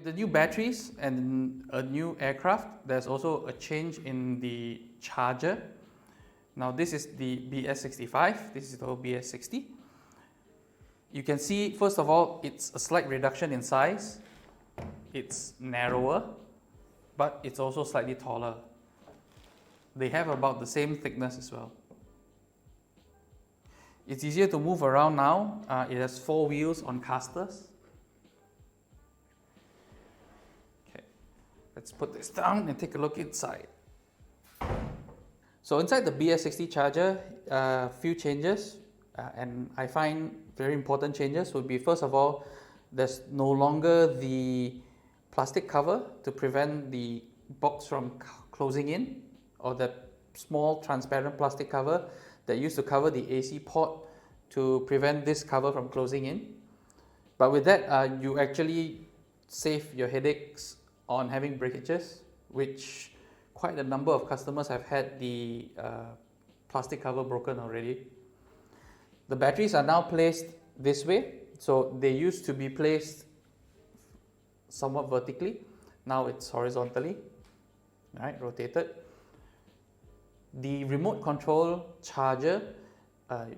With the new batteries and a new aircraft, there's also a change in the charger. Now this is the BS65, this is the BS60. You can see, first of all, it's a slight reduction in size. It's narrower, but it's also slightly taller. They have about the same thickness as well. It's easier to move around now. It has 4 wheels on casters. Okay, let's put this down and take a look inside. So inside the BS60 charger, a few changes, and I find very important changes would be, first of all, there's no longer the plastic cover to prevent the box from closing in, or that small transparent plastic cover that used to cover the AC port to prevent this cover from closing in. But with that, you actually save your headaches on having breakages, which quite a number of customers have had the plastic cover broken already. The batteries are now placed this way, so they used to be placed somewhat vertically. Now it's horizontally, right, rotated. The remote control charger,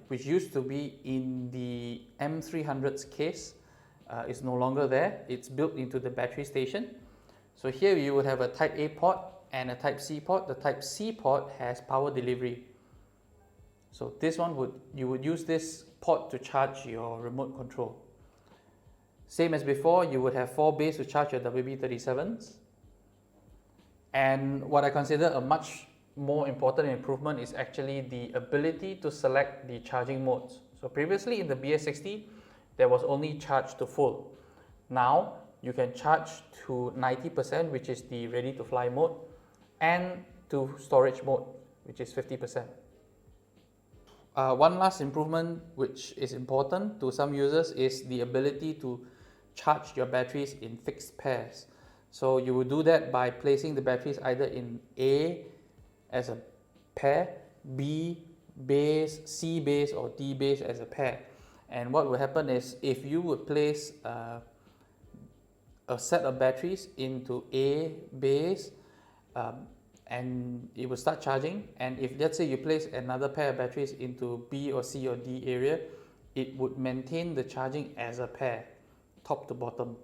which used to be in the M300's case, is no longer there. It's built into the battery station. So here you would have a Type A port and a Type C port. The Type C port has power delivery. So this one you would use this port to charge your remote control. Same as before, you would have 4 bays to charge your WB37s. And what I consider a much more important improvement is actually the ability to select the charging modes. So previously in the BS60, there was only charge to full. Now you can charge to 90%, which is the ready to fly mode, and to storage mode, which is 50%. One last improvement which is important to some users is the ability to charge your batteries in fixed pairs. So you will do that by placing the batteries either in A as a pair, B base, C base, or D base as a pair. And what will happen is, if you would place a set of batteries into A base, and it will start charging, and if let's say you place another pair of batteries into B or C or D area, it would maintain the charging as a pair, top to bottom.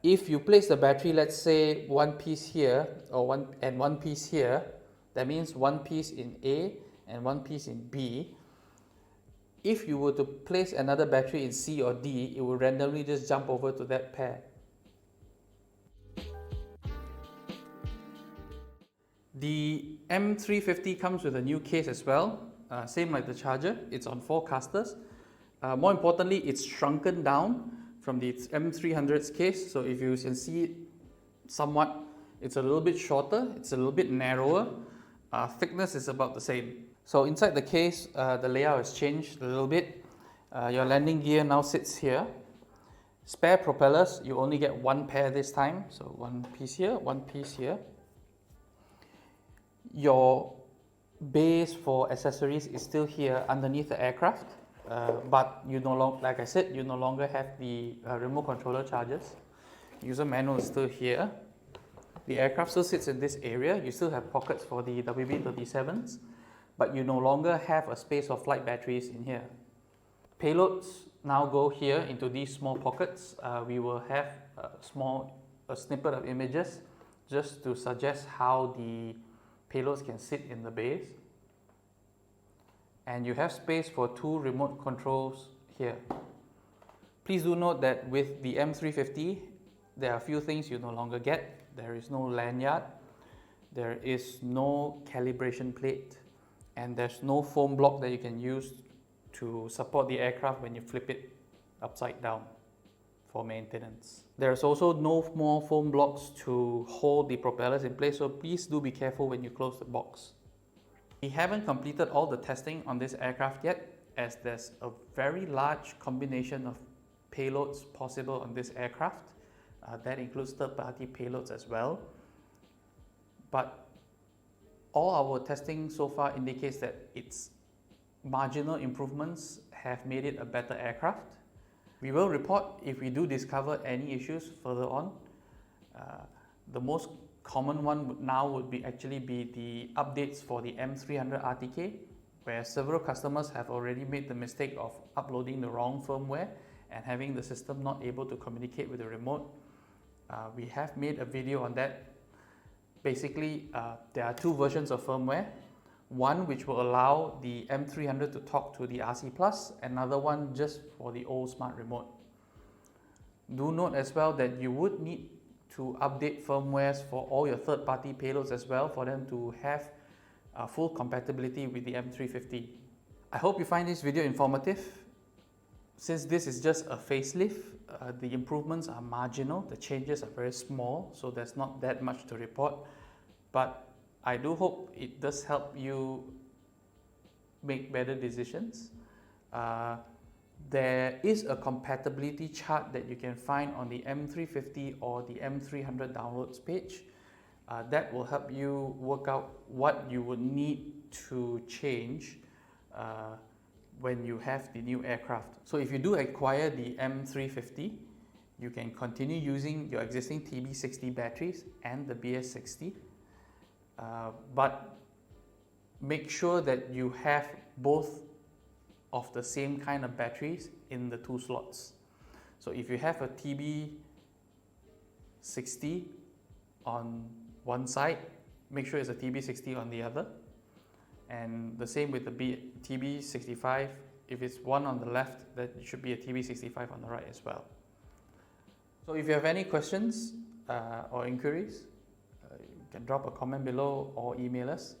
If you place the battery, let's say one piece here or one piece here, that means one piece in A and one piece in B. If you were to place another battery in C or D, it will randomly just jump over to that pair. The M350 comes with a new case as well, same like the charger. It's on 4 casters. More importantly, it's shrunken down from the M300's case. So if you can see it somewhat, it's a little bit shorter, it's a little bit narrower. Thickness is about the same. So inside the case, the layout has changed a little bit. Your landing gear now sits here. Spare propellers, you only get 1 pair this time. So one piece here, one piece here. Your base for accessories is still here underneath the aircraft, but you no longer, like I said, you no longer have the remote controller chargers. User manual is still here. The aircraft still sits in this area. You still have pockets for the WB37s, but you no longer have a space for flight batteries in here. Payloads now go here into these small pockets. We will have a snippet of images just to suggest how the payloads can sit in the base. And you have space for 2 remote controls here. Please do note that with the M350, there are a few things you no longer get. There is no lanyard, there is no calibration plate, and there's no foam block that you can use to support the aircraft when you flip it upside down for maintenance. There's also no more foam blocks to hold the propellers in place, so please do be careful when you close the box. We haven't completed all the testing on this aircraft yet, as there's a very large combination of payloads possible on this aircraft. That includes third-party payloads as well. But all our testing so far indicates that its marginal improvements have made it a better aircraft. We will report if we do discover any issues further on. The most common one now would be the updates for the M300 RTK, where several customers have already made the mistake of uploading the wrong firmware and having the system not able to communicate with the remote. We have made a video on that. Basically, there are two versions of firmware. One which will allow the M300 to talk to the RC Plus, another one just for the old smart remote. Do note as well that you would need to update firmwares for all your third-party payloads as well for them to have full compatibility with the M350. I hope you find this video informative. Since this is just a facelift, the improvements are marginal, the changes are very small, so there's not that much to report. But I do hope it does help you make better decisions. There is a compatibility chart that you can find on the M350 or the M300 downloads page. That will help you work out what you would need to change when you have the new aircraft. So if you do acquire the M350, you can continue using your existing TB60 batteries and the BS60. But make sure that you have both of the same kind of batteries in the two slots. So if you have a TB60 on one side, make sure it's a TB60 on the other. And the same with the TB65. If it's one on the left, that should be a TB65 on the right as well. So if you have any questions or inquiries, you can drop a comment below or email us.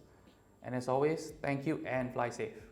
And as always, thank you and fly safe.